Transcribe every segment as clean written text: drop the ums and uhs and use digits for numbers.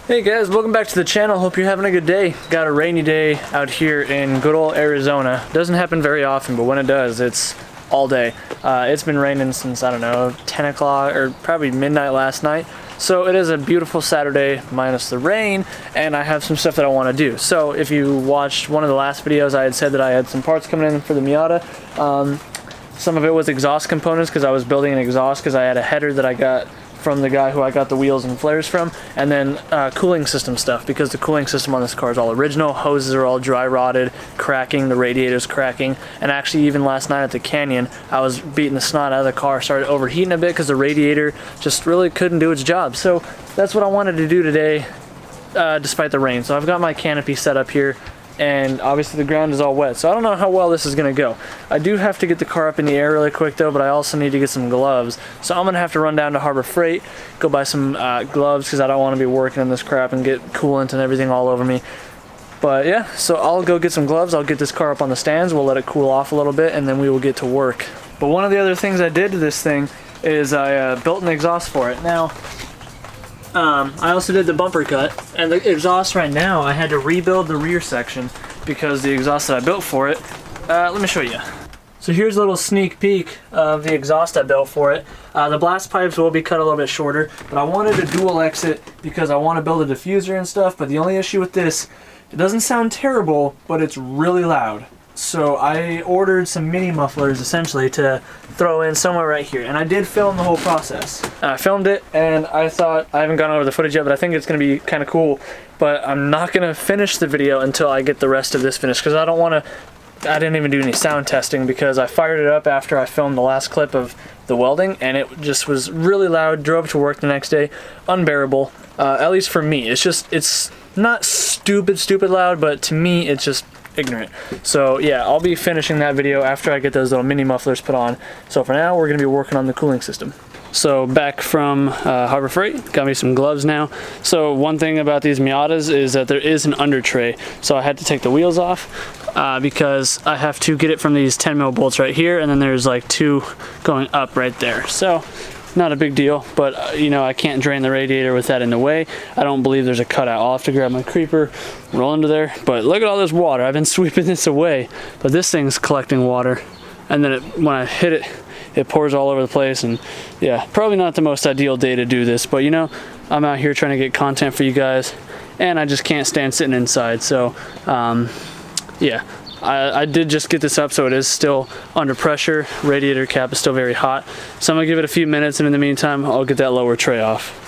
Hey guys, welcome back to the channel. Hope you're having a good day. Got a rainy day out here in good old Arizona. Doesn't happen very often, but when it does, it's all day. It's been raining since, I don't know, 10 o'clock or probably midnight last night. So it is a beautiful Saturday minus the rain, and I have some stuff that I want to do. So if you watched one of the last videos, I had said that I had some parts coming in for the Miata. Some of it was exhaust components because I was building an exhaust because I had a header that I got from the guy who I got the wheels and flares from, and then cooling system stuff because the cooling system on this car is all original. Hoses are all dry rotted, cracking, the radiator's cracking, and actually even last night at the canyon I was beating the snot out of the car, started overheating a bit because the radiator just really couldn't do its job. So that's what I wanted to do today despite the rain. So I've got my canopy set up here, and obviously the ground is all wet, so I don't know how well this is gonna go. I do have to get the car up in the air really quick though, but I also need to get some gloves. So I'm gonna have to run down to Harbor Freight, go buy some gloves because I don't want to be working in this crap and get coolant and everything all over me. But yeah, so I'll go get some gloves, I'll get this car up on the stands, we'll let it cool off a little bit, and then we will get to work. But one of the other things I did to this thing is I built an exhaust for it. Now, I also did the bumper cut, and the exhaust right now, I had to rebuild the rear section because the exhaust that I built for it, let me show you. So here's a little sneak peek of the exhaust I built for it. The blast pipes will be cut a little bit shorter, but I wanted a dual exit because I want to build a diffuser and stuff, but the only issue with this, it doesn't sound terrible, but it's really loud. So I ordered some mini mufflers essentially to throw in somewhere right here, and I did film the whole process. I filmed it, and I thought, I haven't gone over the footage yet, but I think it's going to be kind of cool, but I'm not going to finish the video until I get the rest of this finished because I don't want to, I didn't even do any sound testing because I fired it up after I filmed the last clip of the welding, and it just was really loud. Drove to work the next day, unbearable, at least for me. It's not stupid loud, but to me it's just ignorant. So yeah, I'll be finishing that video after I get those little mini mufflers put on. So for now, we're gonna be working on the cooling system. So back from Harbor Freight, got me some gloves now. So one thing about these Miatas is that there is an under tray. So I had to take the wheels off because I have to get it from these 10mm bolts right here, and then there's like 2 going up right there. So not a big deal, but you know, I can't drain the radiator with that in the way. I don't believe there's a cutout. I'll have to grab my creeper, roll into there. But look at all this water. I've been sweeping this away, but this thing's collecting water, and then when I hit it, it pours all over the place. And yeah, probably not the most ideal day to do this, but you know, I'm out here trying to get content for you guys, and I just can't stand sitting inside. So yeah, I did just get this up, so it is still under pressure. Radiator cap is still very hot, so I'm gonna give it a few minutes, and in the meantime I'll get that lower tray off.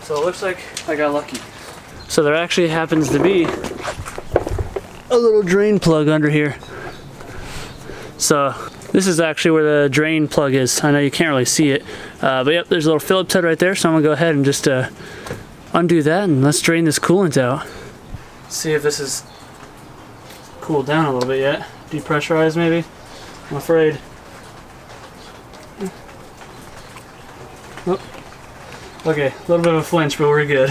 So it looks like I got lucky. So there actually happens to be a little drain plug under here. So this is actually where the drain plug is. I know you can't really see it, but yep, there's a little Phillips head right there. So I'm gonna go ahead and just undo that, and let's drain this coolant out. See if this is cooled down a little bit yet. Depressurized maybe, I'm afraid. Oh. Okay, a little bit of a flinch, but we're good.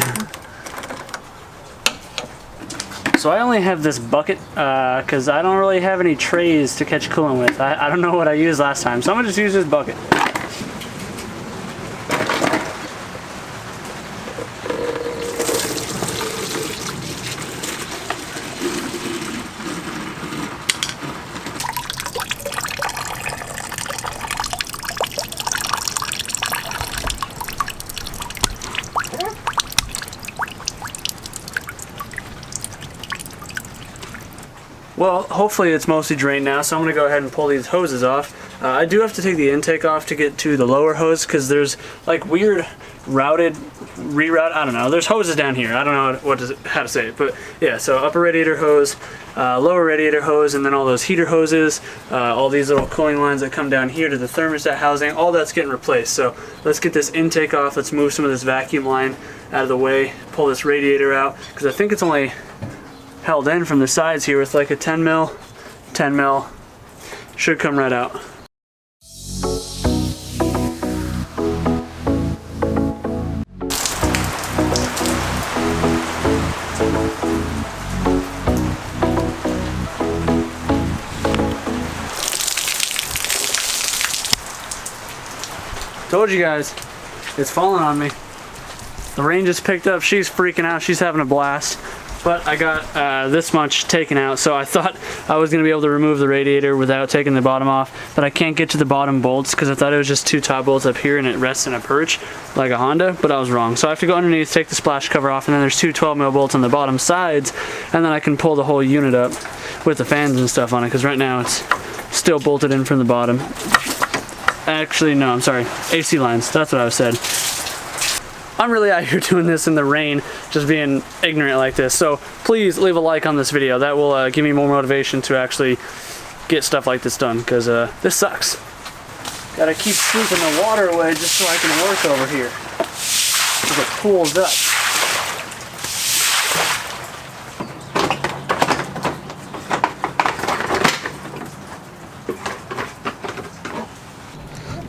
So I only have this bucket because I don't really have any trays to catch coolant with. I don't know what I used last time, so I'm gonna just use this bucket. Well, hopefully it's mostly drained now, so I'm going to go ahead and pull these hoses off. I do have to take the intake off to get to the lower hose because there's like weird reroute, I don't know. There's hoses down here. I don't know how to say it, but yeah, so upper radiator hose, lower radiator hose, and then all those heater hoses, all these little cooling lines that come down here to the thermostat housing, all that's getting replaced. So let's get this intake off. Let's move some of this vacuum line out of the way, pull this radiator out, because I think it's only held in from the sides here with like a 10mm, should come right out. Told you guys, it's falling on me. The rain just picked up. She's freaking out. She's having a blast. But I got this much taken out, so I thought I was going to be able to remove the radiator without taking the bottom off, but I can't get to the bottom bolts because I thought it was just 2 top bolts up here and it rests in a perch like a Honda, but I was wrong. So I have to go underneath, take the splash cover off, and then there's 2 12mm bolts on the bottom sides, and then I can pull the whole unit up with the fans and stuff on it, because right now it's still bolted in from the bottom. Actually, no, I'm sorry. AC lines, that's what I said. I'm really out here doing this in the rain, just being ignorant like this. So please leave a like on this video. That will give me more motivation to actually get stuff like this done, because this sucks. Gotta keep sweeping the water away just so I can work over here. Because it pools up.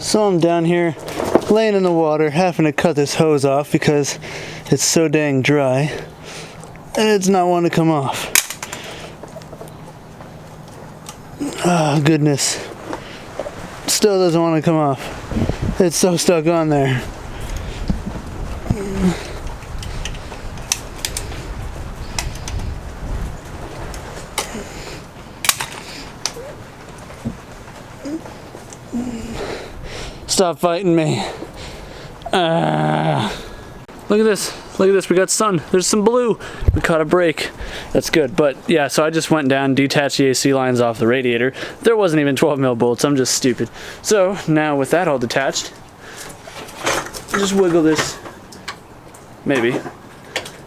So I'm down here laying in the water, having to cut this hose off because it's so dang dry and it's not wanting to come off. Oh goodness, still doesn't want to come off. It's so stuck on there. Stop fighting me. Look at this. Look at this. We got sun. There's some blue. We caught a break. That's good. But yeah, so I just went down, detached the AC lines off the radiator. There wasn't even 12mm bolts. I'm just stupid. So now with that all detached, just wiggle this, maybe,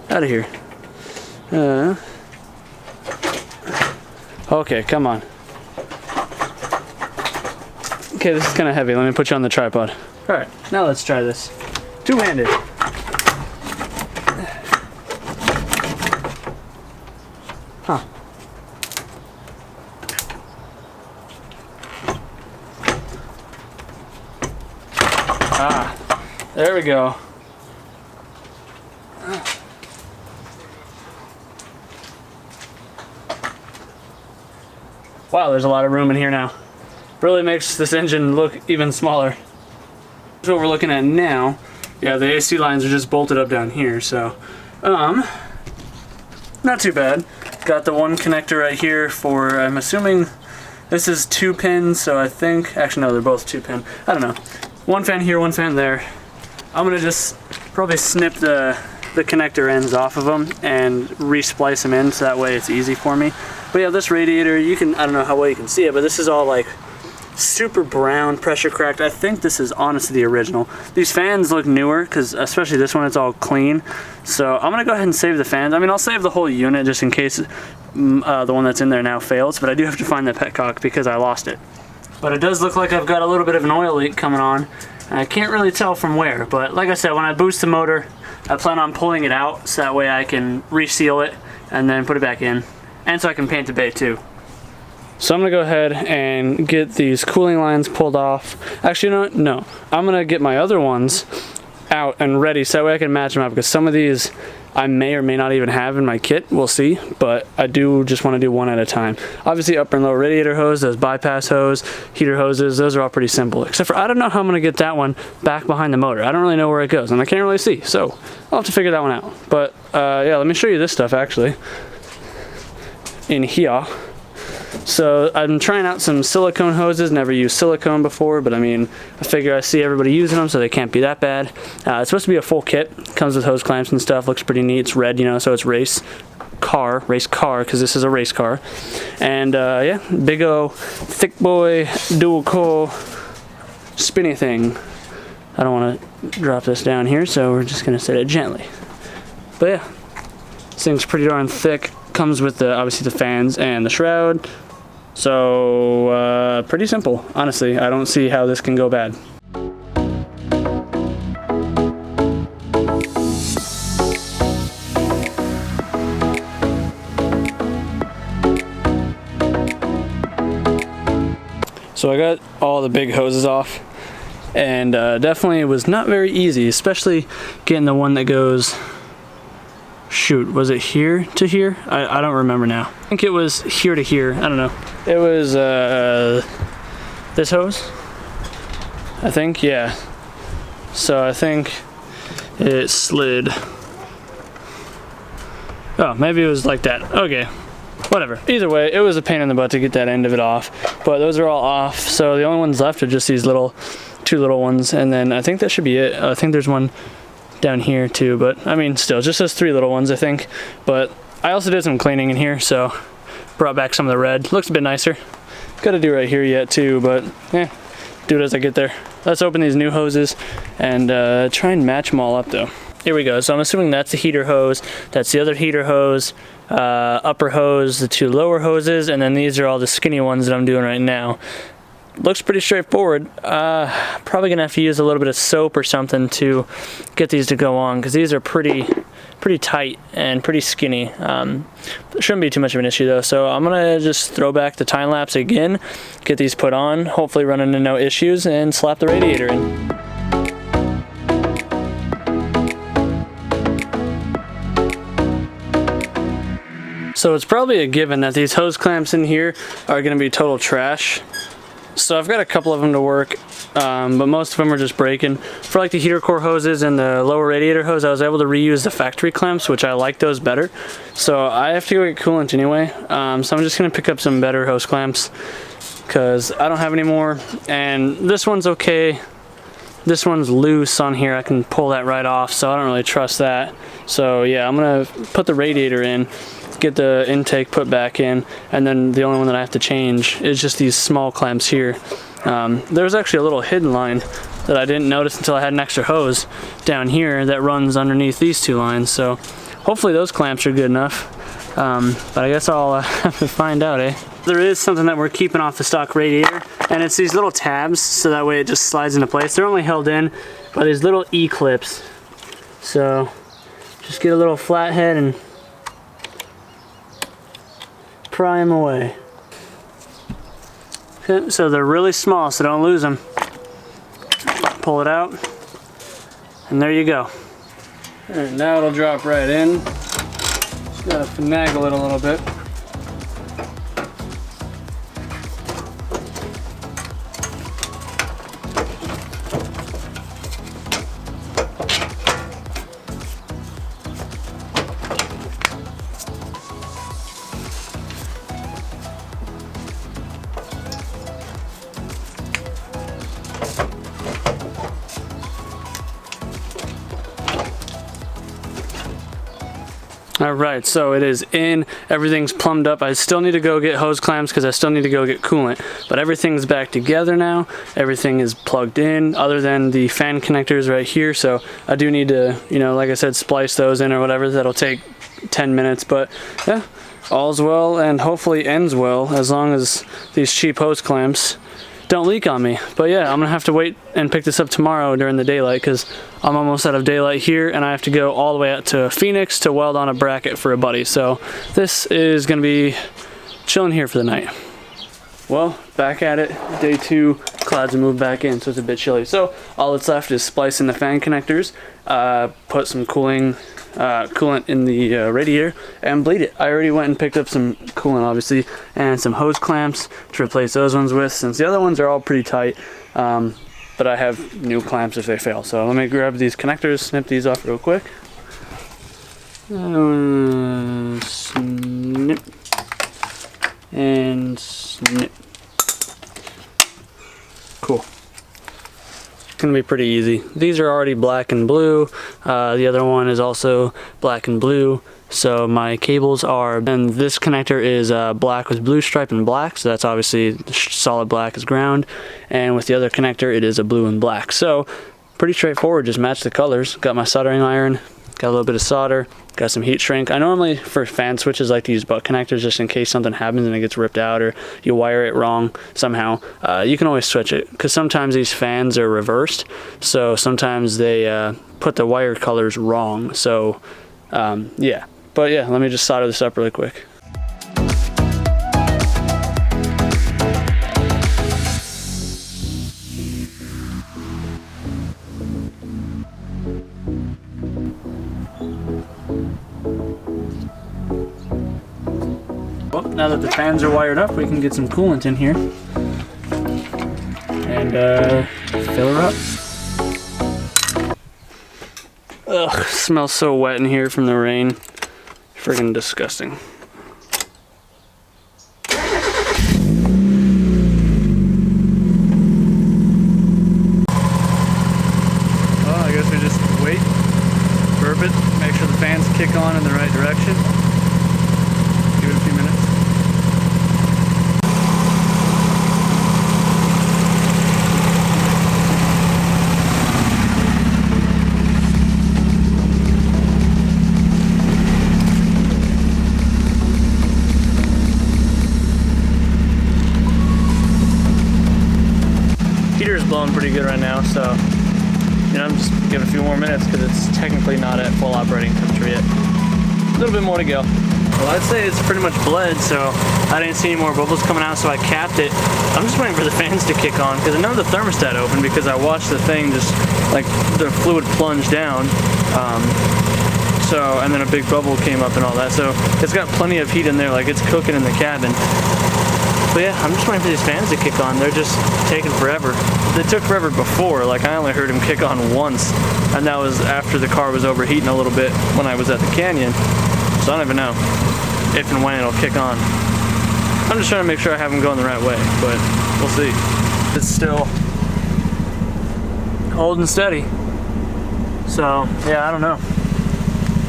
out of here. Okay, come on. Okay, this is kind of heavy. Let me put you on the tripod. All right, now let's try this. Two-handed. Huh. Ah, there we go. Wow, there's a lot of room in here now. Really makes this engine look even smaller. That's what we're looking at now. Yeah, the AC lines are just bolted up down here, so not too bad. Got the one connector right here for, I'm assuming this is 2 pins, so I think, actually no, they're both 2 pin. I don't know. One fan here, one fan there. I'm gonna just probably snip the connector ends off of them and re-splice them in so that way it's easy for me. But yeah, this radiator, you can, I don't know how well you can see it, but this is all like super brown, pressure cracked. I think this is honestly the original. These fans look newer, because especially this one, it's all clean. So I'm gonna go ahead and save the fans. I mean, I'll save the whole unit just in case the one that's in there now fails, but I do have to find the petcock because I lost it. But it does look like I've got a little bit of an oil leak coming on, and I can't really tell from where. But like I said, when I boost the motor, I plan on pulling it out so that way I can reseal it and then put it back in, and so I can paint the bay too. So I'm gonna go ahead and get these cooling lines pulled off. Actually, you know what? No. I'm gonna get my other ones out and ready so that way I can match them up, because some of these I may or may not even have in my kit. We'll see, but I do just want to do one at a time. Obviously, upper and lower radiator hose, those bypass hose, heater hoses, those are all pretty simple. Except for I don't know how I'm gonna get that one back behind the motor. I don't really know where it goes, and I can't really see, so I'll have to figure that one out. But yeah, let me show you this stuff actually in here. So I'm trying out some silicone hoses. Never used silicone before, but I mean, I figure I see everybody using them, so they can't be that bad. It's supposed to be a full kit. Comes with hose clamps and stuff. Looks pretty neat. It's red, you know, so it's race car, because this is a race car. And yeah, big O, thick boy, dual coil, spinny thing. I don't want to drop this down here, so we're just gonna set it gently. But yeah, this thing's pretty darn thick. Comes with the obviously the fans and the shroud. So pretty simple, honestly. I don't see how this can go bad. So I got all the big hoses off, and definitely it was not very easy, especially getting the one that goes, shoot, was it here to here? I don't remember now. I think it was here to here. I don't know. It was this hose, I think, yeah. so I think it slid. Oh, maybe it was like that. Okay, whatever. Either way, it was a pain in the butt to get that end of it off, but those are all off. So the only ones left are just these two little ones, and then I think that should be it. I think there's one down here too, but I mean, still, just those 3 little ones, I think. But I also did some cleaning in here, so brought back some of the red. Looks a bit nicer. Got to do right here yet too, but yeah, do it as I get there. Let's open these new hoses and try and match them all up though. Here we go. So I'm assuming that's the heater hose, that's the other heater hose, upper hose, the 2 lower hoses, and then these are all the skinny ones that I'm doing right now. Looks pretty straightforward. Probably gonna have to use a little bit of soap or something to get these to go on, because these are pretty tight and pretty skinny. Shouldn't be too much of an issue though. So I'm gonna just throw back the time lapse again, get these put on, hopefully run into no issues, and slap the radiator in. So it's probably a given that these hose clamps in here are gonna be total trash. So I've got a couple of them to work, but most of them are just breaking. For like the heater core hoses and the lower radiator hose, I was able to reuse the factory clamps, which I like those better. So I have to go get coolant anyway. So I'm just gonna pick up some better hose clamps because I don't have any more. And this one's okay. This one's loose on here. I can pull that right off, so I don't really trust that. So yeah, I'm gonna put the radiator in, get the intake put back in, and then the only one that I have to change is just these small clamps here. There's actually a little hidden line that I didn't notice until I had an extra hose down here that runs underneath these 2 lines, so hopefully those clamps are good enough. But I guess I'll have to find out, eh? There is something that we're keeping off the stock radiator, and it's these little tabs, so that way it just slides into place. They're only held in by these little E-clips. So just get a little flathead and pry them away. Okay, so they're really small, so don't lose them. Pull it out, and there you go. All right, now it'll drop right in. Just gotta finagle it a little bit. Alright, so it is in, everything's plumbed up. I still need to go get hose clamps because I still need to go get coolant, but everything's back together now. Everything is plugged in other than the fan connectors right here, so I do need to, you know, like I said, splice those in or whatever. That'll take 10 minutes, but yeah, all's well and hopefully ends well as long as these cheap hose clamps don't leak on me. But yeah, I'm gonna have to wait and pick this up tomorrow during the daylight because I'm almost out of daylight here and I have to go all the way out to Phoenix to weld on a bracket for a buddy. So this is gonna be chilling here for the night. Well, back at it, day 2, clouds have moved back in, so it's a bit chilly. So all that's left is splice in the fan connectors, put some coolant in the radiator, and bleed it. I already went and picked up some coolant, obviously, and some hose clamps to replace those ones with, since the other ones are all pretty tight, but I have new clamps if they fail. So let me grab these connectors, snip these off real quick. Snip. And snip. Cool. It's gonna be pretty easy. These are already black and blue. The other one is also black and blue. So my cables are, and this connector is black with blue stripe and black. So that's obviously solid black is ground. And with the other connector, it is a blue and black. So pretty straightforward, just match the colors. Got my soldering iron, got a little bit of solder, got some heat shrink. I normally, for fan switches, like to use butt connectors just in case something happens and it gets ripped out or you wire it wrong somehow. You can always switch it because sometimes these fans are reversed. So sometimes they put the wire colors wrong. So yeah, but yeah, let me just solder this up really quick. Well, now that the fans are wired up, we can get some coolant in here and fill her up. Ugh, smells so wet in here from the rain. Friggin' disgusting. Well, I guess we just wait, burp it, make sure the fans kick on in the right direction. Give it a few minutes. Heater's blowing pretty good right now, so I'm just giving a few more minutes because it's technically not at full operating temperature yet. A little bit more to go. Well, I'd say it's pretty much bled, so I didn't see any more bubbles coming out, so I capped it. I'm just waiting for the fans to kick on because I know the thermostat opened because I watched the thing just like the fluid plunge down. And then a big bubble came up and all that, so it's got plenty of heat in there, like it's cooking in the cabin. But yeah, I'm just waiting for these fans to kick on. They're just taking forever. They took forever before. Like, I only heard them kick on once, and that was after the car was overheating a little bit when I was at the canyon. So I don't even know if and when it'll kick on. I'm just trying to make sure I have them going the right way, but we'll see. It's still holding steady. So yeah, I don't know.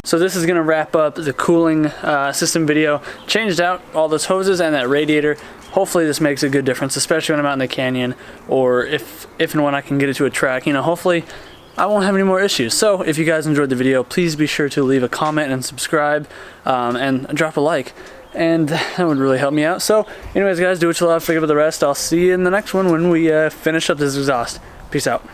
So this is gonna wrap up the cooling system video. Changed out all those hoses and that radiator. Hopefully this makes a good difference, especially when I'm out in the canyon, or if and when I can get it to a track. Hopefully I won't have any more issues. So if you guys enjoyed the video, please be sure to leave a comment and subscribe, and drop a like, and that would really help me out. So anyways guys, do what you love, figure out the rest. I'll see you in the next one when we finish up this exhaust. Peace out.